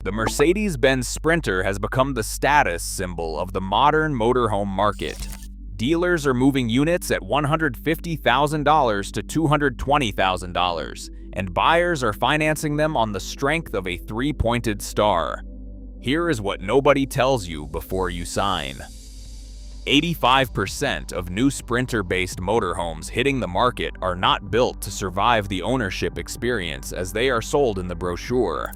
The Mercedes-Benz Sprinter has become the status symbol of the modern motorhome market. Dealers are moving units at $150,000 to $220,000, and buyers are financing them on the strength of a three-pointed star. Here is what nobody tells you before you sign. 85% of new Sprinter-based motorhomes hitting the market are not built to survive the ownership experience as they are sold in the brochure.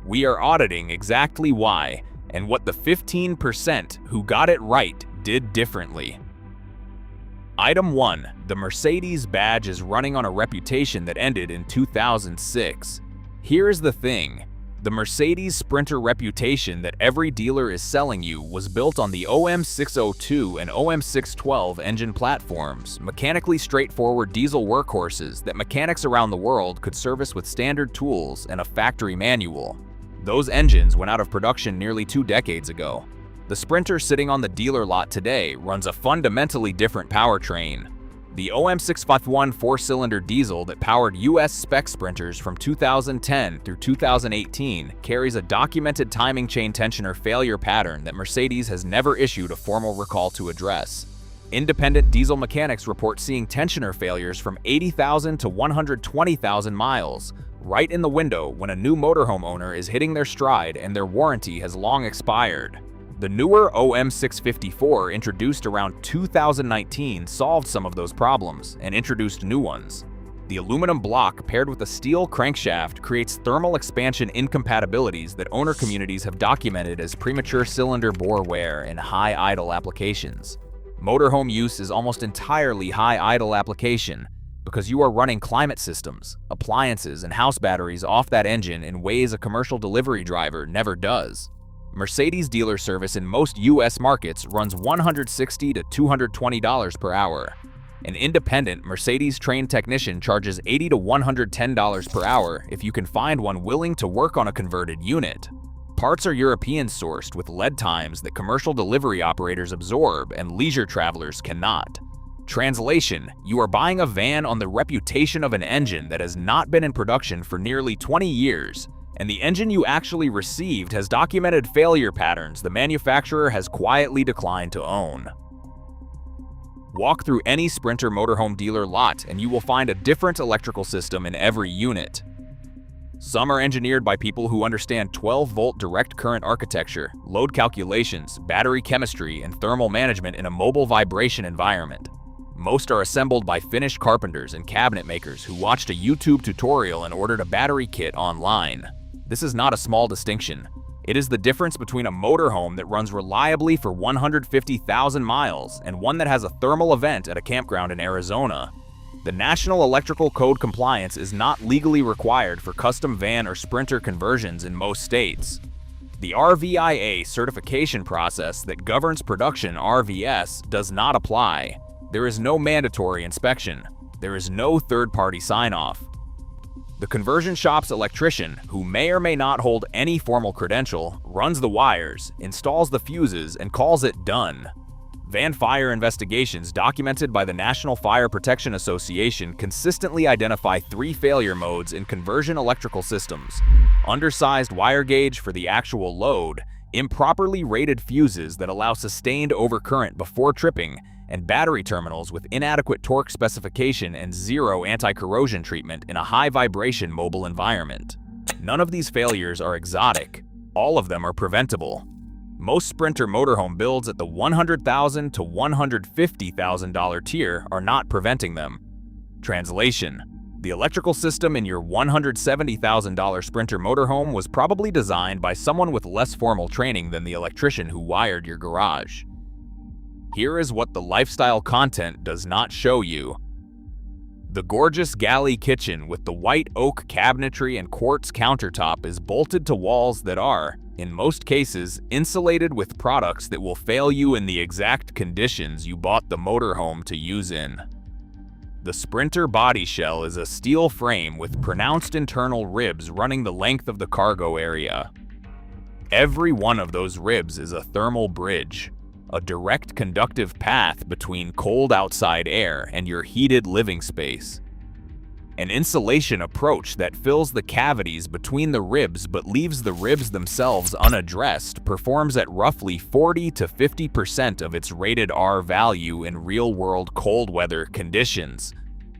We are auditing exactly why and what the 15% who got it right did differently. Item 1. The Mercedes badge is running on a reputation that ended in 2006. Here's the thing. The Mercedes Sprinter reputation that every dealer is selling you was built on the OM602 and OM612 engine platforms, mechanically straightforward diesel workhorses that mechanics around the world could service with standard tools and a factory manual. Those engines went out of production nearly 2 decades ago. The Sprinter sitting on the dealer lot today runs a fundamentally different powertrain. The OM651 4-cylinder diesel that powered US spec Sprinters from 2010 through 2018 carries a documented timing chain tensioner failure pattern that Mercedes has never issued a formal recall to address. Independent diesel mechanics report seeing tensioner failures from 80,000 to 120,000 miles, right in the window when a new motorhome owner is hitting their stride and their warranty has long expired. The newer OM654, introduced around 2019, solved some of those problems and introduced new ones. The aluminum block paired with a steel crankshaft creates thermal expansion incompatibilities that owner communities have documented as premature cylinder bore wear in high idle applications. Motorhome use is almost entirely high idle application because you are running climate systems, appliances, and house batteries off that engine in ways a commercial delivery driver never does. Mercedes dealer service in most US markets runs $160 to $220 per hour. An independent Mercedes-trained technician charges $80 to $110 per hour if you can find one willing to work on a converted unit. Parts are European-sourced with lead times that commercial delivery operators absorb and leisure travelers cannot. Translation: you are buying a van on the reputation of an engine that has not been in production for nearly 20 years, and the engine you actually received has documented failure patterns the manufacturer has quietly declined to own. Walk through any Sprinter motorhome dealer lot and you will find a different electrical system in every unit. Some are engineered by people who understand 12-volt direct current architecture, load calculations, battery chemistry, and thermal management in a mobile vibration environment. Most are assembled by finished carpenters and cabinet makers who watched a YouTube tutorial and ordered a battery kit online. This is not a small distinction. It is the difference between a motorhome that runs reliably for 150,000 miles and one that has a thermal event at a campground in Arizona. The National Electrical Code compliance is not legally required for custom van or Sprinter conversions in most states. The RVIA certification process that governs production RVS does not apply. There is no mandatory inspection. There is no third-party sign-off. The conversion shop's electrician, who may or may not hold any formal credential, runs the wires, installs the fuses, and calls it done. Van fire investigations documented by the National Fire Protection Association consistently identify 3 failure modes in conversion electrical systems: undersized wire gauge for the actual load, improperly rated fuses that allow sustained overcurrent before tripping, and battery terminals with inadequate torque specification and zero anti-corrosion treatment in a high-vibration mobile environment. None of these failures are exotic. All of them are preventable. Most Sprinter motorhome builds at the $100,000 to $150,000 tier are not preventing them. Translation: the electrical system in your $170,000 Sprinter motorhome was probably designed by someone with less formal training than the electrician who wired your garage. Here is what the lifestyle content does not show you. The gorgeous galley kitchen with the white oak cabinetry and quartz countertop is bolted to walls that are, in most cases, insulated with products that will fail you in the exact conditions you bought the motorhome to use in. The Sprinter body shell is a steel frame with pronounced internal ribs running the length of the cargo area. Every one of those ribs is a thermal bridge, a direct conductive path between cold outside air and your heated living space. An insulation approach that fills the cavities between the ribs but leaves the ribs themselves unaddressed performs at roughly 40 to 50% of its rated R value in real-world cold weather conditions.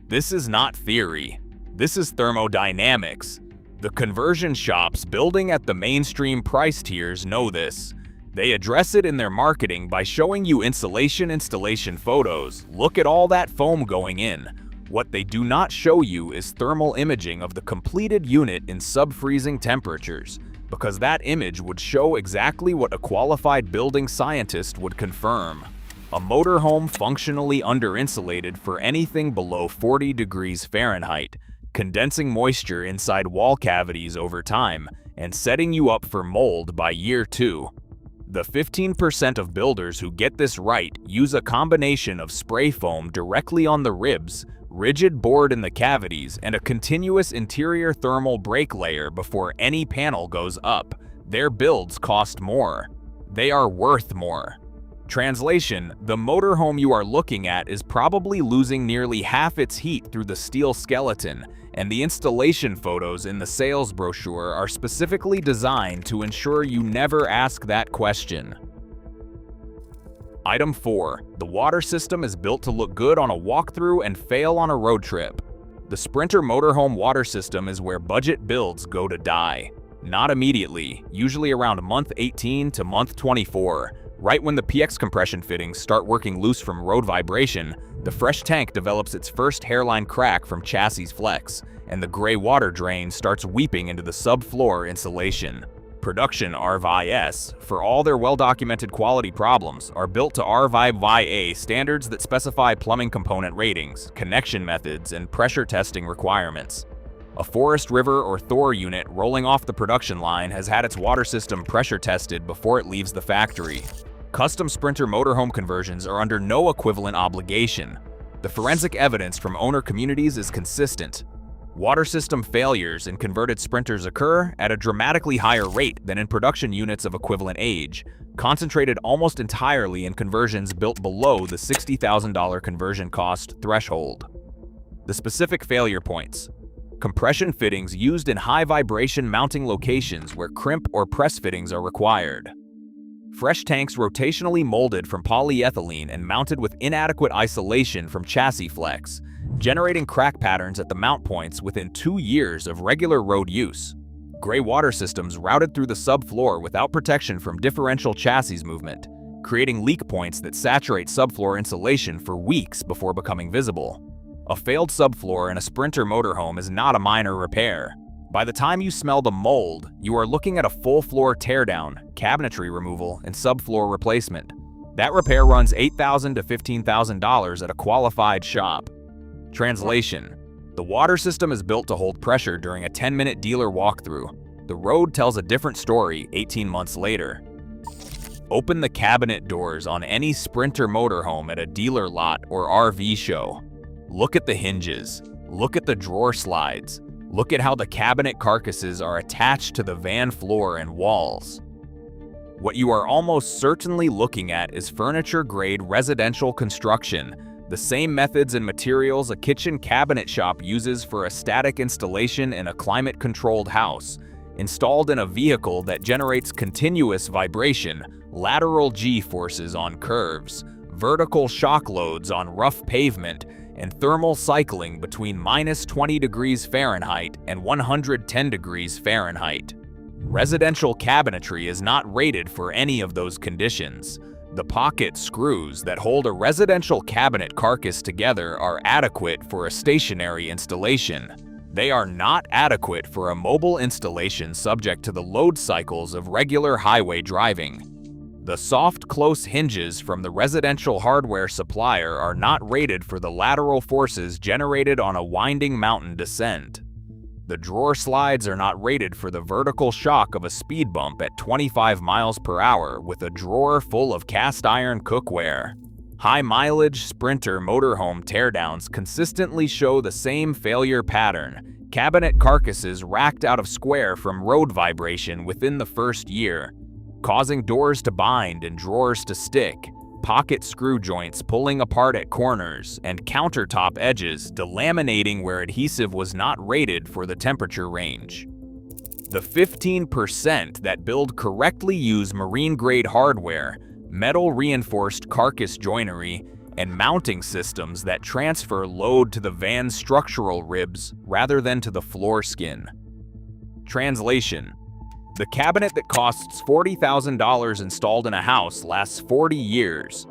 This is not theory. This is thermodynamics. The conversion shops building at the mainstream price tiers know this. They address it in their marketing by showing you insulation installation photos. Look at all that foam going in. What they do not show you is thermal imaging of the completed unit in sub-freezing temperatures, because that image would show exactly what a qualified building scientist would confirm. A motorhome functionally under-insulated for anything below 40 degrees Fahrenheit, condensing moisture inside wall cavities over time, and setting you up for mold by year 2. The 15% of builders who get this right use a combination of spray foam directly on the ribs, rigid board in the cavities, and a continuous interior thermal break layer before any panel goes up. Their builds cost more. They are worth more. Translation: the motorhome you are looking at is probably losing nearly half its heat through the steel skeleton, and the installation photos in the sales brochure are specifically designed to ensure you never ask that question. Item 4. The water system is built to look good on a walkthrough and fail on a road trip. The Sprinter motorhome water system is where budget builds go to die. Not immediately, usually around month 18 to month 24. Right when the PX compression fittings start working loose from road vibration, the fresh tank develops its first hairline crack from chassis flex, and the gray water drain starts weeping into the subfloor insulation. Production RVIS, for all their well-documented quality problems, are built to RVIA standards that specify plumbing component ratings, connection methods, and pressure testing requirements. A Forest River or Thor unit rolling off the production line has had its water system pressure tested before it leaves the factory. Custom Sprinter motorhome conversions are under no equivalent obligation. The forensic evidence from owner communities is consistent. Water system failures in converted Sprinters occur at a dramatically higher rate than in production units of equivalent age, concentrated almost entirely in conversions built below the $60,000 conversion cost threshold. The specific failure points: compression fittings used in high vibration mounting locations where crimp or press fittings are required. Fresh tanks rotationally molded from polyethylene and mounted with inadequate isolation from chassis flex, generating crack patterns at the mount points within 2 years of regular road use. Gray water systems routed through the subfloor without protection from differential chassis movement, creating leak points that saturate subfloor insulation for weeks before becoming visible. A failed subfloor in a Sprinter motorhome is not a minor repair. By the time you smell the mold, you are looking at a full floor teardown, cabinetry removal, and subfloor replacement. That repair runs $8,000 to $15,000 at a qualified shop. Translation: the water system is built to hold pressure during a 10-minute dealer walkthrough. The road tells a different story 18 months later. Open the cabinet doors on any Sprinter motorhome at a dealer lot or RV show. Look at the hinges. Look at the drawer slides. Look at how the cabinet carcasses are attached to the van floor and walls. What you are almost certainly looking at is furniture-grade residential construction, the same methods and materials a kitchen cabinet shop uses for a static installation in a climate-controlled house, installed in a vehicle that generates continuous vibration, lateral G-forces on curves, vertical shock loads on rough pavement, and thermal cycling between -20 degrees Fahrenheit and 110 degrees Fahrenheit. Residential cabinetry is not rated for any of those conditions. The pocket screws that hold a residential cabinet carcass together are adequate for a stationary installation. They are not adequate for a mobile installation subject to the load cycles of regular highway driving. The soft, close hinges from the residential hardware supplier are not rated for the lateral forces generated on a winding mountain descent. The drawer slides are not rated for the vertical shock of a speed bump at 25 miles per hour with a drawer full of cast iron cookware. High-mileage Sprinter motorhome teardowns consistently show the same failure pattern: cabinet carcasses racked out of square from road vibration within the first year, causing doors to bind and drawers to stick. pocket screw joints pulling apart at corners, and countertop edges delaminating where adhesive was not rated for the temperature range. The 15% that build correctly use marine-grade hardware, metal-reinforced carcass joinery, and mounting systems that transfer load to the van's structural ribs rather than to the floor skin. Translation: the cabinet that costs $40,000 installed in a house lasts 40 years.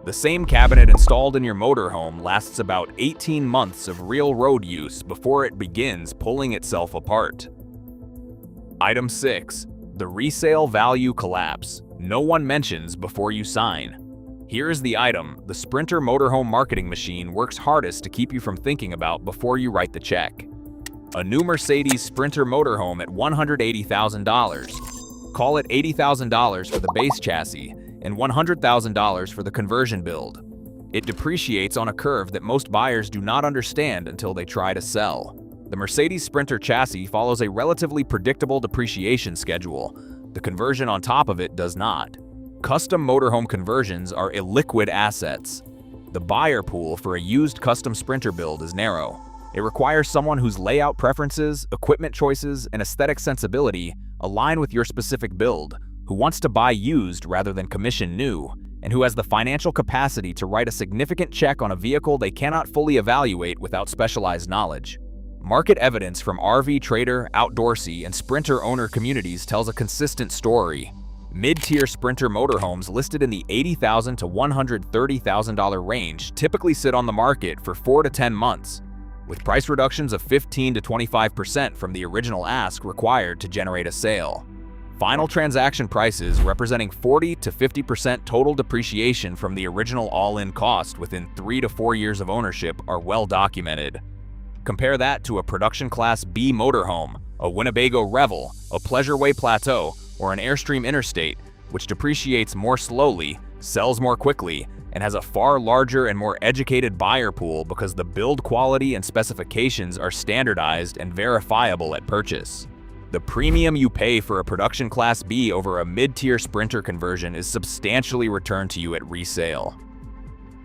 The same cabinet installed in your motorhome lasts about 18 months of real road use before it begins pulling itself apart. Item 6. The resale value collapse. No one mentions before you sign. Here is the item the Sprinter motorhome marketing machine works hardest to keep you from thinking about before you write the check. A new Mercedes Sprinter motorhome at $180,000. Call it $80,000 for the base chassis and $100,000 for the conversion build. It depreciates on a curve that most buyers do not understand until they try to sell. The Mercedes Sprinter chassis follows a relatively predictable depreciation schedule. The conversion on top of it does not. Custom motorhome conversions are illiquid assets. The buyer pool for a used custom Sprinter build is narrow. It requires someone whose layout preferences, equipment choices, and aesthetic sensibility align with your specific build, who wants to buy used rather than commission new, and who has the financial capacity to write a significant check on a vehicle they cannot fully evaluate without specialized knowledge. Market evidence from RV Trader, Outdoorsy, and Sprinter owner communities tells a consistent story. Mid-tier Sprinter motorhomes listed in the $80,000 to $130,000 range typically sit on the market for 4 to 10 months, with price reductions of 15 to 25% from the original ask required to generate a sale. Final transaction prices representing 40 to 50% total depreciation from the original all-in cost within 3 to 4 years of ownership are well documented. Compare that to a production class B motorhome, a Winnebago Revel, a Pleasureway Plateau, or an Airstream Interstate, which depreciates more slowly, sells more quickly, and has a far larger and more educated buyer pool because the build quality and specifications are standardized and verifiable at purchase. The premium you pay for a production class B over a mid-tier Sprinter conversion is substantially returned to you at resale.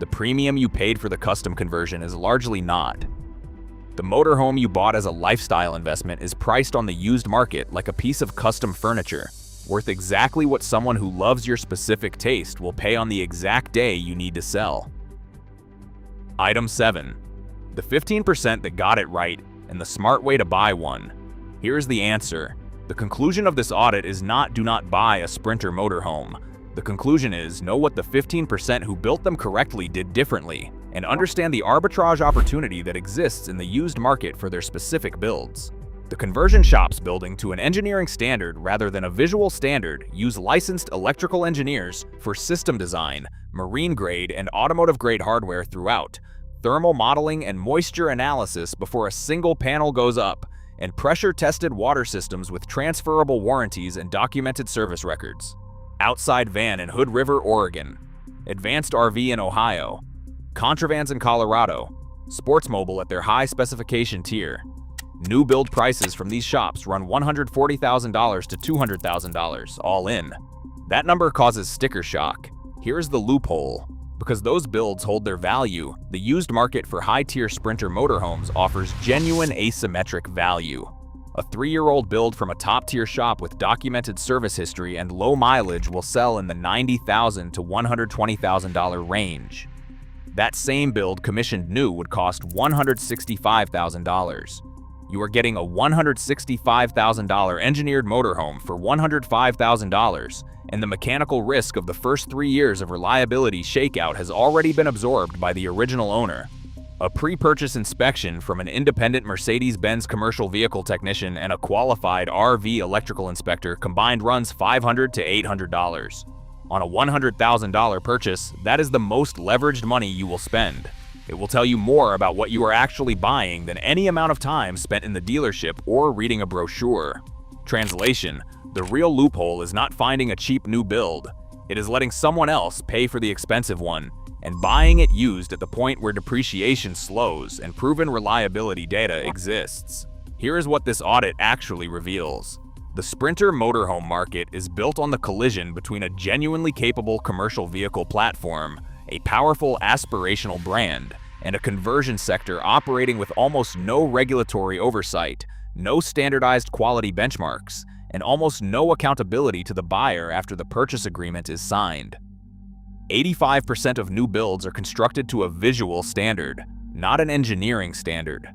The premium you paid for the custom conversion is largely not. The motorhome you bought as a lifestyle investment is priced on the used market like a piece of custom furniture, worth exactly what someone who loves your specific taste will pay on the exact day you need to sell. Item 7. The 15% that got it right and the smart way to buy one. Here's the answer. The conclusion of this audit is not do not buy a Sprinter motorhome. The conclusion is know what the 15% who built them correctly did differently, and understand the arbitrage opportunity that exists in the used market for their specific builds. The conversion shops building to an engineering standard rather than a visual standard use licensed electrical engineers for system design, marine-grade and automotive-grade hardware throughout, thermal modeling and moisture analysis before a single panel goes up, and pressure-tested water systems with transferable warranties and documented service records. Outside Van in Hood River, Oregon. Advanced RV in Ohio. Contravans in Colorado. Sports Mobile at their high specification tier. New build prices from these shops run $140,000 to $200,000, all in. That number causes sticker shock. Here's the loophole. Because those builds hold their value, the used market for high-tier Sprinter motorhomes offers genuine asymmetric value. A 3-year-old build from a top-tier shop with documented service history and low mileage will sell in the $90,000 to $120,000 range. That same build commissioned new would cost $165,000. You are getting a $165,000 engineered motorhome for $105,000, and the mechanical risk of the first 3 years of reliability shakeout has already been absorbed by the original owner. A pre-purchase inspection from an independent Mercedes-Benz commercial vehicle technician and a qualified RV electrical inspector combined runs $500 to $800. On a $100,000 purchase, that is the most leveraged money you will spend. It will tell you more about what you are actually buying than any amount of time spent in the dealership or reading a brochure. Translation: the real loophole is not finding a cheap new build. It is letting someone else pay for the expensive one and buying it used at the point where depreciation slows and proven reliability data exists. Here is what this audit actually reveals. The Sprinter motorhome market is built on the collision between a genuinely capable commercial vehicle platform, a powerful aspirational brand, and a conversion sector operating with almost no regulatory oversight, no standardized quality benchmarks, and almost no accountability to the buyer after the purchase agreement is signed. 85% of new builds are constructed to a visual standard, not an engineering standard.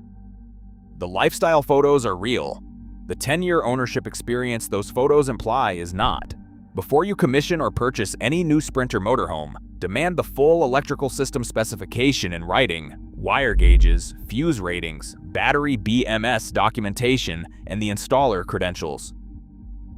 The lifestyle photos are real. The 10-year ownership experience those photos imply is not. Before you commission or purchase any new Sprinter motorhome, demand the full electrical system specification in writing, wire gauges, fuse ratings, battery BMS documentation, and the installer credentials.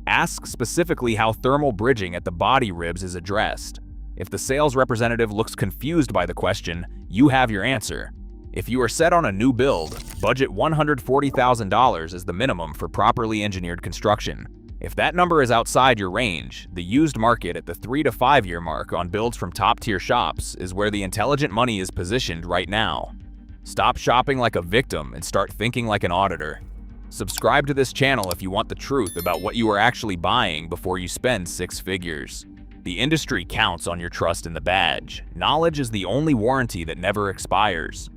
Ask specifically how thermal bridging at the body ribs is addressed. If the sales representative looks confused by the question, you have your answer. If you are set on a new build, budget $140,000 as the minimum for properly engineered construction. If that number is outside your range, the used market at the 3 to 5 year mark on builds from top-tier shops is where the intelligent money is positioned right now. Stop shopping like a victim and start thinking like an auditor. Subscribe to this channel if you want the truth about what you are actually buying before you spend 6 figures. The industry counts on your trust in the badge. Knowledge is the only warranty that never expires.